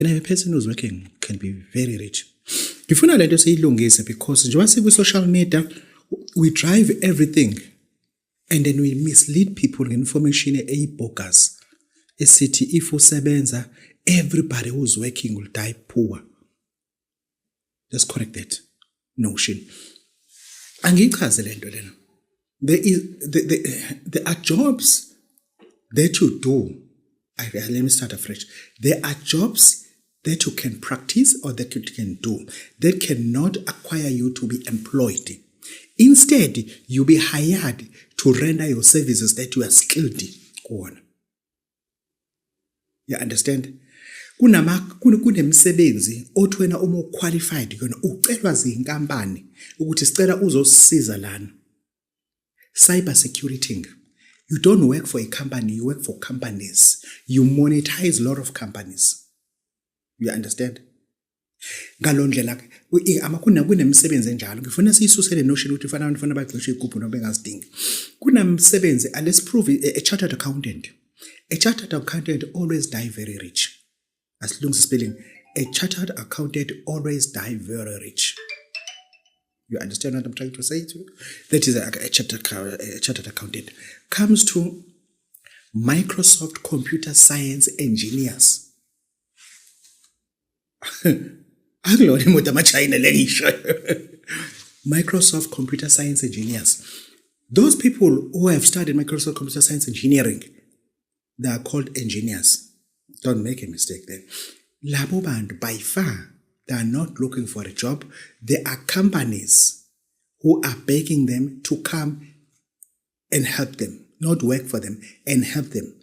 And a person who's working can be very rich. Ngifuna lento siyilungise because njengoba sikwi-social media we drive everything and then we mislead people nge-information eyi-bogus esithi if usebenza everybody who's working will die poor. Let's correct that notion. Angichaze lento lena. There are jobs that you do. Let me start afresh. There are jobs that you can practice or that you can do that cannot acquire you to be employed. Instead, you be hired to render your services that you are skilled on. You understand? Kunemsebenzi othi wena uma qualified yona ucelwa zinkampani ukuthi sicela uzosisiza lana. Cyber security. You don't work for a company, you work for companies. You monetize a lot of companies. You understand? Ngalondlela kunemsebenzi enjalo. Ngifuna siyisusele notion ukuthi ufana bagcishe igubhu noma engazidingi. Kunemsebenzi, let's prove a chartered accountant. A chartered accountant always die very rich. As long as spelling, a chartered accountant always die very rich. You understand what I'm trying to say to you? That is a chartered accountant. Comes to Microsoft computer science engineers. Microsoft computer science engineers. Those people who have studied Microsoft computer science engineering, they are called engineers. Don't make a mistake there. Labo bantu by far, they are not looking for a job. There are companies who are begging them to come and help them, not work for them, and help them.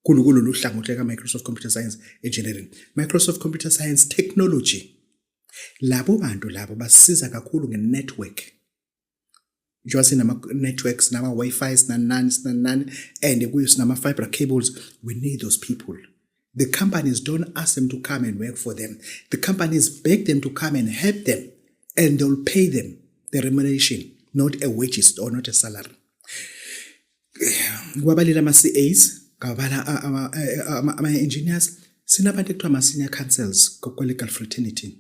Microsoft Computer Science Engineering, Microsoft Computer Science Technology. Labo bantu labo basiza kakhulu nge-network. Just in networks, nama Wi-Fi's, nan, and we use nama fiber cables. We need those people. The companies don't ask them to come and work for them. The companies beg them to come and help them, and they'll pay them the remuneration, not a wages or not a salary. Kwabalila ama-CAs, ama-engineers, sinabantu ekuthiwa ama-senior counsels kwa-legal fraternity.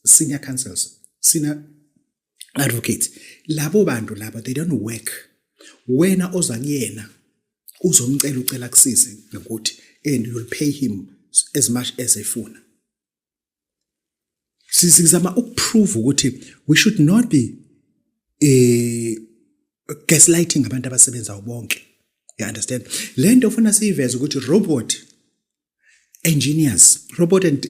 Senior counsels, senior advocates. Labo bantu labo, they don't work. Wena oza kuyena, uzomcela ucela kusize ngokuthi, and you'll pay him as much as efuna. Sizama ukuprove ukuthi we should not be gaslighting abantu abasebenza bonke. You understand? Lento ufuna siyiveze ukuthi robot